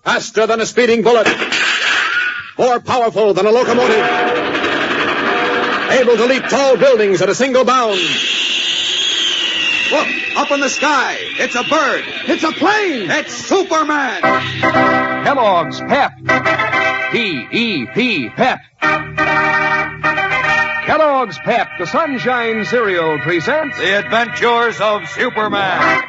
Faster than a speeding bullet. More powerful than a locomotive. Able to leap tall buildings at a single bound. Look, up in the sky. It's a bird. It's a plane. It's Superman. Kellogg's Pep. P-E-P, Pep. Kellogg's Pep, the Sunshine Cereal, presents The Adventures of Superman.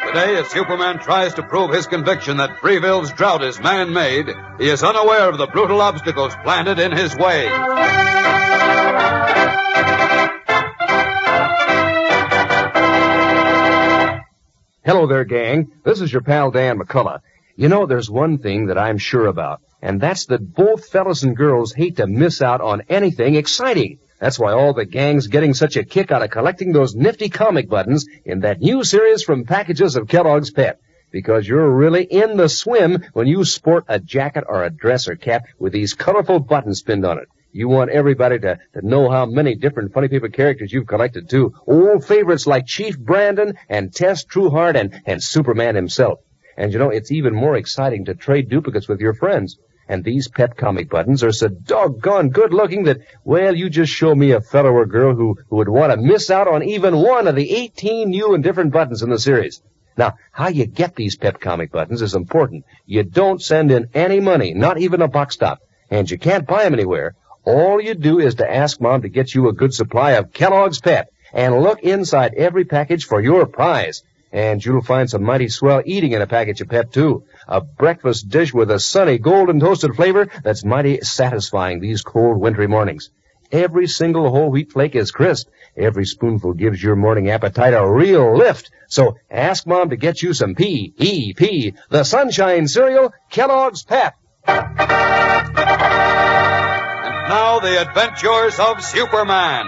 Today, as Superman tries to prove his conviction that Freeville's drought is man-made, he is unaware of the brutal obstacles planted in his way. Hello there, gang. This is your pal Dan McCullough. You know, there's one thing that I'm sure about, and that's that both fellas and girls hate to miss out on anything exciting. That's why all the gang's getting such a kick out of collecting those nifty comic buttons in that new series from packages of Kellogg's Pep. Because you're really in the swim when you sport a jacket or a dress or cap with these colorful buttons pinned on it. You want everybody to know how many different funny paper characters you've collected, too. Old favorites like Chief Brandon and Tess Trueheart and Superman himself. And, you know, it's even more exciting to trade duplicates with your friends. And these Pep comic buttons are so doggone good-looking that, well, you just show me a fellow or girl who would want to miss out on even one of the 18 new and different buttons in the series. Now, how you get these Pep comic buttons is important. You don't send in any money, not even a box top, and you can't buy them anywhere. All you do is to ask Mom to get you a good supply of Kellogg's Pep and look inside every package for your prize. And you'll find some mighty swell eating in a package of Pep, too. A breakfast dish with a sunny golden toasted flavor that's mighty satisfying these cold wintry mornings. Every single whole wheat flake is crisp. Every spoonful gives your morning appetite a real lift. So ask Mom to get you some P-E-P, the Sunshine Cereal, Kellogg's Pep. Now, the adventures of Superman.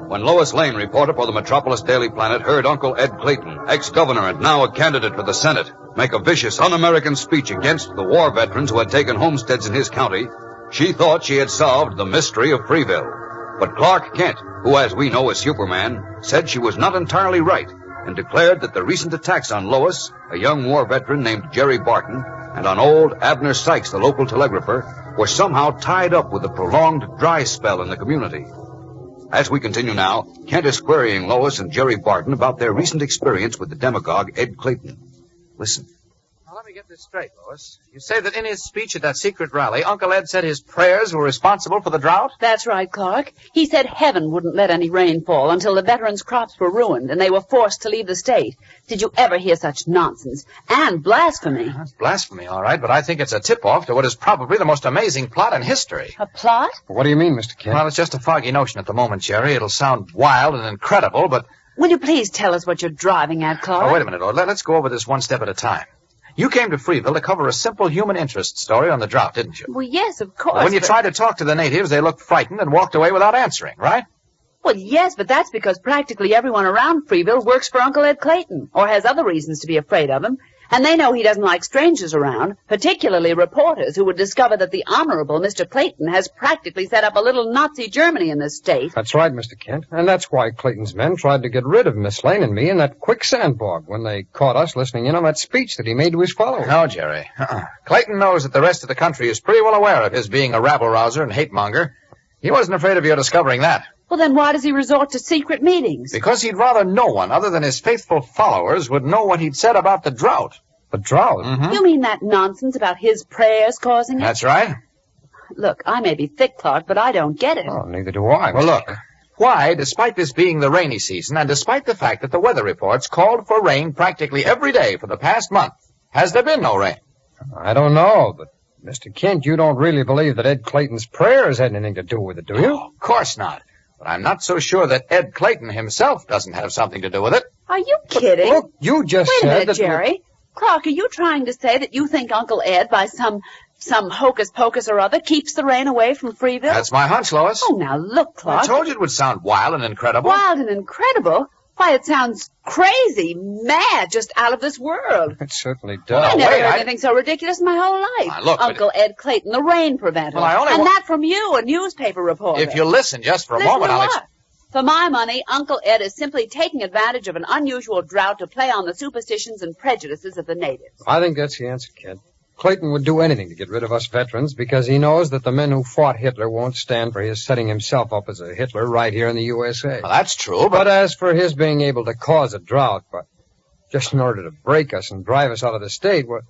When Lois Lane, reporter for the Metropolis Daily Planet, heard Uncle Ed Clayton, ex-governor and now a candidate for the Senate, make a vicious un-American speech against the war veterans who had taken homesteads in his county, she thought she had solved the mystery of Freeville. But Clark Kent, who, as we know, is Superman, said she was not entirely right and declared that the recent attacks on Lois, a young war veteran named Jerry Barton, and on old Abner Sykes, the local telegrapher, were somehow tied up with a prolonged dry spell in the community. As we continue now, Kent is querying Lois and Jerry Barton about their recent experience with the demagogue Ed Clayton. Listen. Now, let me get this straight, Lois. You say that in his speech at that secret rally, Uncle Ed said his prayers were responsible for the drought? That's right, Clark. He said heaven wouldn't let any rain fall until the veterans' crops were ruined and they were forced to leave the state. Did you ever hear such nonsense? And blasphemy. That's blasphemy, all right, but I think it's a tip-off to what is probably the most amazing plot in history. A plot? What do you mean, Mr. Kent? Well, it's just a foggy notion at the moment, Jerry. It'll sound wild and incredible, but... Will you please tell us what you're driving at, Clark? Oh, wait a minute, Lord. Let's go over this one step at a time. You came to Freeville to cover a simple human interest story on the drought, didn't you? Well, yes, of course. Well, when you tried to talk to the natives, they looked frightened and walked away without answering, right? Well, yes, but that's because practically everyone around Freeville works for Uncle Ed Clayton, or has other reasons to be afraid of him. And they know he doesn't like strangers around, particularly reporters who would discover that the Honorable Mr. Clayton has practically set up a little Nazi Germany in this state. That's right, Mr. Kent. And that's why Clayton's men tried to get rid of Miss Lane and me in that quicksand bog when they caught us listening in on that speech that he made to his followers. No, Jerry. Clayton knows that the rest of the country is pretty well aware of his being a rabble-rouser and hate-monger. He wasn't afraid of your discovering that. Well, then why does he resort to secret meetings? Because he'd rather no one other than his faithful followers would know what he'd said about the drought. The drought? Mm-hmm. You mean that nonsense about his prayers causing it? That's right. Look, I may be thick, Clark, but I don't get it. Oh, neither do I. Well, look, why, despite this being the rainy season, and despite the fact that the weather reports called for rain practically every day for the past month, has there been no rain? I don't know, but Mr. Kent, you don't really believe that Ed Clayton's prayers had anything to do with it, do you? Oh, of course not. But I'm not so sure that Ed Clayton himself doesn't have something to do with it. Are you kidding? Look, you just Wait a said minute, that... Jerry. Clark, are you trying to say that you think Uncle Ed, by some hocus-pocus or other, keeps the rain away from Freeville? That's my hunch, Lois. Oh, now look, Clark. I told you it would sound wild and incredible. Wild and incredible? Why, it sounds crazy, mad, just out of this world. It certainly I does. never wait, heard anything so ridiculous in my whole life. Look, but- Uncle Ed Clayton, the rain preventer. Well, I only and wa- that from you, a newspaper reporter. If you listen just for a Listen moment, to I'll... what? For my money, Uncle Ed is simply taking advantage of an unusual drought to play on the superstitions and prejudices of the natives. I think that's the answer, kid. Clayton would do anything to get rid of us veterans because he knows that the men who fought Hitler won't stand for his setting himself up as a Hitler right here in the USA. Well, that's true, But as for his being able to cause a drought, but just in order to break us and drive us out of the state, well,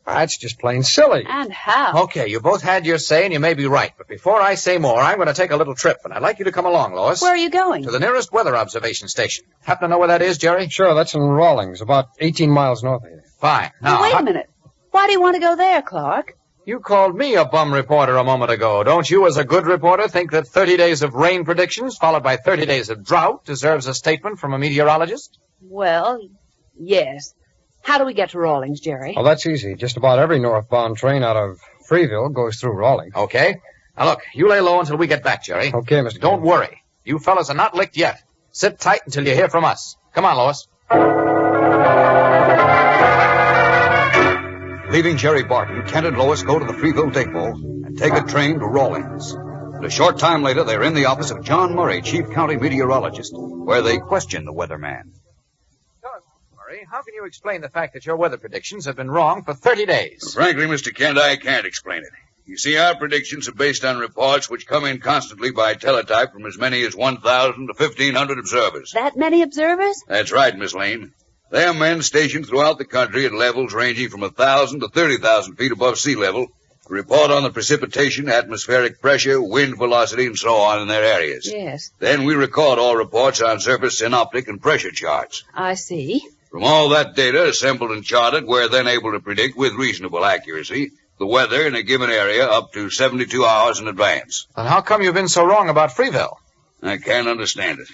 that's just plain silly. And how? Okay, you both had your say, and you may be right. But before I say more, I'm going to take a little trip, and I'd like you to come along, Lois. Where are you going? To the nearest weather observation station. Happen to know where that is, Jerry? Sure, that's in Rawlings, about 18 miles north of here. Fine. Now, Now, wait a minute. Why do you want to go there, Clark? You called me a bum reporter a moment ago. Don't you, as a good reporter, think that 30 days of rain predictions followed by 30 days of drought deserves a statement from a meteorologist? Well, yes. How do we get to Rawlings, Jerry? Well, that's easy. Just about every northbound train out of Freeville goes through Rawlings. Okay. Now, look, you lay low until we get back, Jerry. Okay, Mr. Don't Kennedy. worry. You fellas are not licked yet. Sit tight until you hear from us. Come on, Lois. Leaving Jerry Barton, Kent and Lois go to the Freeville depot and take a train to Rawlings. And a short time later, they're in the office of John Murray, chief county meteorologist, where they question the weatherman. Murray, how can you explain the fact that your weather predictions have been wrong for 30 days? Frankly, Mr. Kent, I can't explain it. You see, our predictions are based on reports which come in constantly by teletype from as many as 1,000 to 1,500 observers. That many observers? That's right, Miss Lane. They are men stationed throughout the country at levels ranging from 1,000 to 30,000 feet above sea level to report on the precipitation, atmospheric pressure, wind velocity, and so on in their areas. Yes, Then we record all reports on surface synoptic and pressure charts. I see. From all that data assembled and charted, we're then able to predict with reasonable accuracy the weather in a given area up to 72 hours in advance. Then how come you've been so wrong about Freeville? I can't understand it.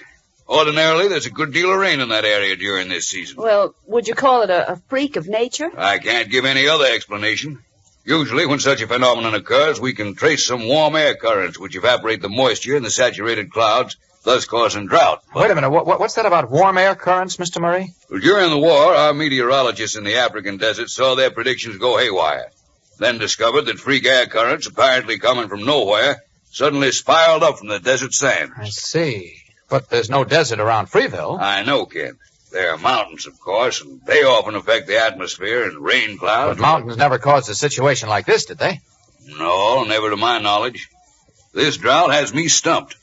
Ordinarily, there's a good deal of rain in that area during this season. Well, would you call it a freak of nature? I can't give any other explanation. Usually, when such a phenomenon occurs, we can trace some warm air currents which evaporate the moisture in the saturated clouds, thus causing drought. Wait a minute. What's that about warm air currents, Mr. Murray? Well, during the war, our meteorologists in the African desert saw their predictions go haywire. Then discovered that freak air currents, apparently coming from nowhere, suddenly spiraled up from the desert sand. I see. But there's no desert around Freeville. I know, Kent. There are mountains, of course, and they often affect the atmosphere and rain clouds. But mountains never caused a situation like this, did they? No, never to my knowledge. This drought has me stumped.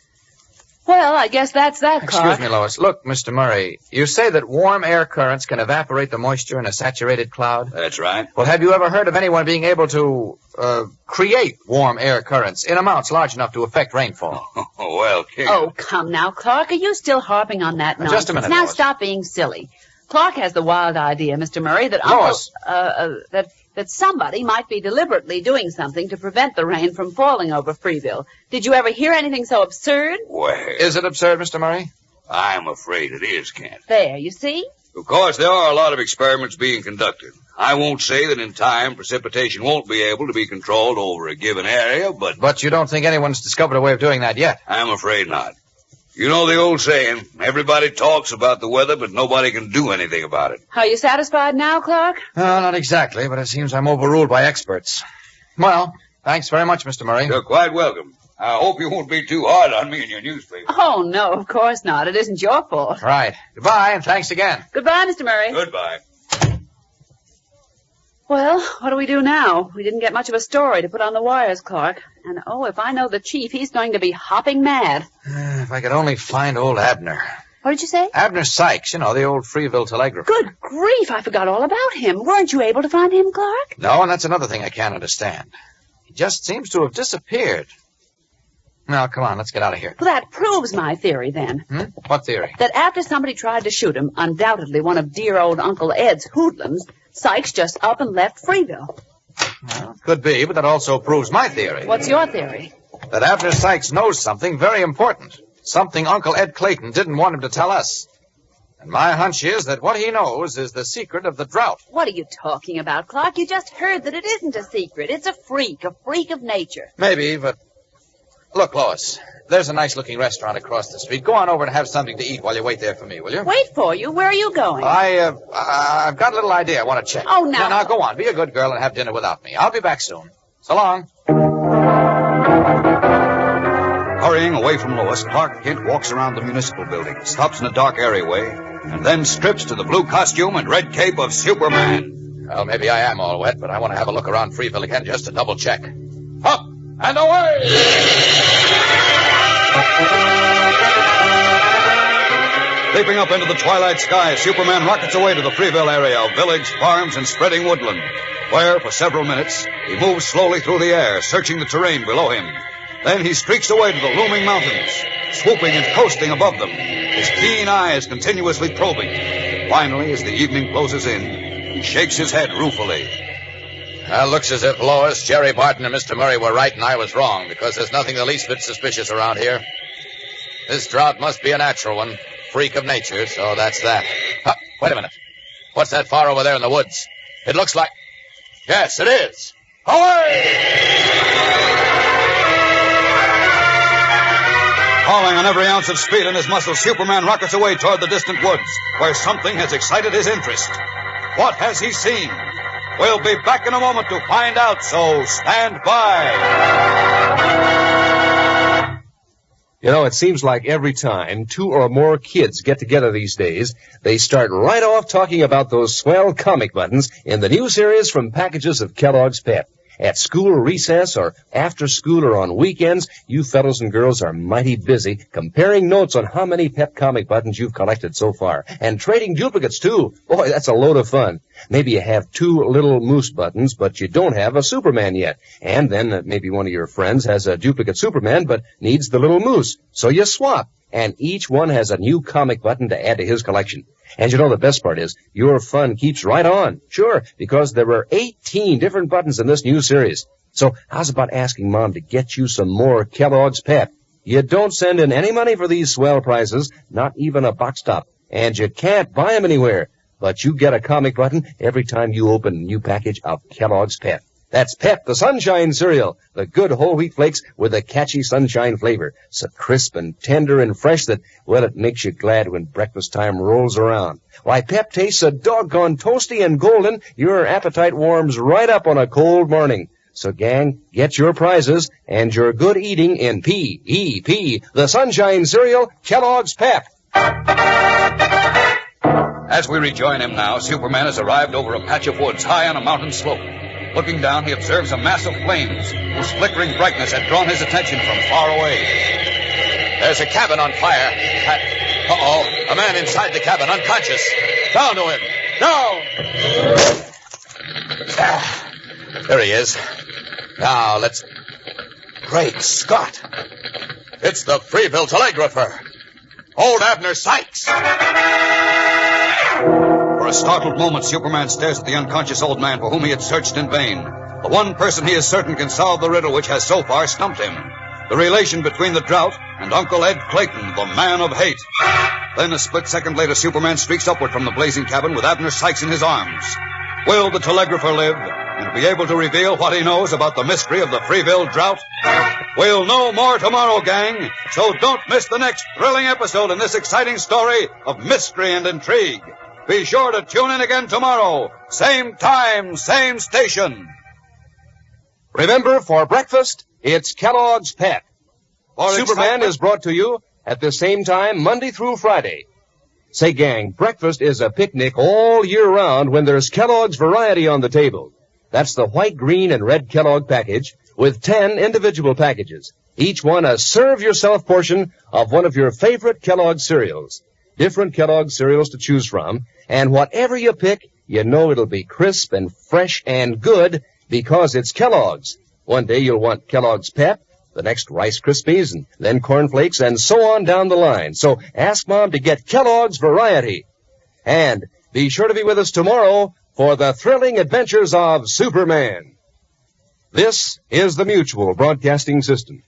Well, I guess that's that, Clark. Excuse me, Lois. Look, Mr. Murray, you say that warm air currents can evaporate the moisture in a saturated cloud? That's right. Well, have you ever heard of anyone being able to create warm air currents in amounts large enough to affect rainfall? Oh, well, Kent. Oh, come now, Clark. Are you still harping on that nonsense? Just a minute, Now Lois. stop being silly. Clark has the wild idea, Mr. Murray, that Lois. that somebody might be deliberately doing something to prevent the rain from falling over Freeville. Did you ever hear anything so absurd? Well, Is it absurd, Mr. Murray? I'm afraid it is, Kent. There, you see? Of course, there are a lot of experiments being conducted. I won't say that in time precipitation won't be able to be controlled over a given area, but But you don't think anyone's discovered a way of doing that yet? I'm afraid not. You know the old saying, everybody talks about the weather, but nobody can do anything about it. Are you satisfied now, Clark? Not exactly, but it seems I'm overruled by experts. Well, thanks very much, Mr. Murray. You're quite welcome. I hope you won't be too hard on me in your newspaper. Oh, no, of course not. It isn't your fault. Right. Goodbye, and thanks again. Goodbye, Mr. Murray. Goodbye. Well, what do we do now? We didn't get much of a story to put on the wires, Clark. And, oh, if I know the chief, he's going to be hopping mad. If I could only find old Abner. What did you say? Abner Sykes, you know, the old Freeville telegrapher. Good grief, I forgot all about him. Weren't you able to find him, Clark? No, and that's another thing I can't understand. He just seems to have disappeared. Now, come on, let's get out of here. Well, that proves my theory, then. What theory? That after somebody tried to shoot him, undoubtedly one of dear old Uncle Ed's hoodlums, Sykes just up and left Freeville. Well, could be, but that also proves my theory. What's your theory? That Abner Sykes knows something very important. Something Uncle Ed Clayton didn't want him to tell us. And my hunch is that what he knows is the secret of the drought. What are you talking about, Clark? You just heard that it isn't a secret. It's a freak of nature. Maybe, but Look, Lois, there's a nice-looking restaurant across the street. Go on over and have something to eat while you wait there for me, will you? Wait for you? Where are you going? I've got a little idea I want to check. Oh, no. Now, go on. Be a good girl and have dinner without me. I'll be back soon. So long. Hurrying away from Lois, Clark Kent walks around the municipal building, stops in a dark alleyway, and then strips to the blue costume and red cape of Superman. Well, maybe I am all wet, but I want to have a look around Freeville again just to double-check. Up and away! Leaping up into the twilight sky, Superman rockets away to the Freeville area of village, farms, and spreading woodland, where, for several minutes, he moves slowly through the air, searching the terrain below him. Then he streaks away to the looming mountains, swooping and coasting above them, his keen eyes continuously probing. Finally, as the evening closes in, he shakes his head ruefully. Well, looks as if Lois, Jerry Barton, and Mr. Murray were right and I was wrong, because there's nothing the least bit suspicious around here. This drought must be a natural one, freak of nature, so that's that. Wait a minute. What's that far over there in the woods? It looks like... Yes, it is. Away! Hauling on every ounce of speed in his muscles, Superman rockets away toward the distant woods, where something has excited his interest. What has he seen? We'll be back in a moment to find out, so stand by. You know, it seems like every time 2 or more kids get together these days, they start right off talking about those swell comic buttons in the new series from packages of Kellogg's Pep. At school recess or after school or on weekends, you fellows and girls are mighty busy comparing notes on how many Pep comic buttons you've collected so far. And trading duplicates, too. Boy, that's a load of fun. Maybe you have 2 little moose buttons, but you don't have a Superman yet. And then maybe one of your friends has a duplicate Superman, but needs the little moose. So you swap. And each one has a new comic button to add to his collection. And you know the best part is, your fun keeps right on. Sure, because there are 18 different buttons in this new series. So how's about asking Mom to get you some more Kellogg's Pep? You don't send in any money for these swell prizes, not even a box top. And you can't buy them anywhere. But you get a comic button every time you open a new package of Kellogg's Pep. That's Pep, the Sunshine cereal, the good whole wheat flakes with a catchy sunshine flavor. So crisp and tender and fresh that, well, it makes you glad when breakfast time rolls around. Why, Pep tastes so doggone toasty and golden, your appetite warms right up on a cold morning. So, gang, get your prizes and your good eating in P.E.P., the Sunshine cereal, Kellogg's Pep. As we rejoin him now, Superman has arrived over a patch of woods high on a mountain slope. Looking down, he observes a mass of flames whose flickering brightness had drawn his attention from far away. There's a cabin on fire. Uh-oh, a man inside the cabin, unconscious. Down to him. Down! There he is. Now, let's... Great Scott! It's the Freeville telegrapher. Old Abner Sykes! For a startled moment, Superman stares at the unconscious old man for whom he had searched in vain. The one person he is certain can solve the riddle which has so far stumped him. The relation between the drought and Uncle Ed Clayton, the man of hate. Then a split second later, Superman streaks upward from the blazing cabin with Abner Sykes in his arms. Will the telegrapher live and be able to reveal what he knows about the mystery of the Freeville drought? We'll know more tomorrow, gang, so don't miss the next thrilling episode in this exciting story of mystery and intrigue. Be sure to tune in again tomorrow. Same time, same station. Remember, for breakfast, it's Kellogg's Pep. Superman is brought to you at the same time Monday through Friday. Say, gang, breakfast is a picnic all year round when there's Kellogg's variety on the table. That's the white, green, and red Kellogg package with 10 individual packages. Each one a serve-yourself portion of one of your favorite Kellogg cereals. Different Kellogg cereals to choose from, and whatever you pick, you know it'll be crisp and fresh and good because it's Kellogg's. One day you'll want Kellogg's Pep, the next Rice Krispies, and then Corn Flakes, and so on down the line. So ask Mom to get Kellogg's variety. And be sure to be with us tomorrow for the thrilling adventures of Superman. This is the Mutual Broadcasting System.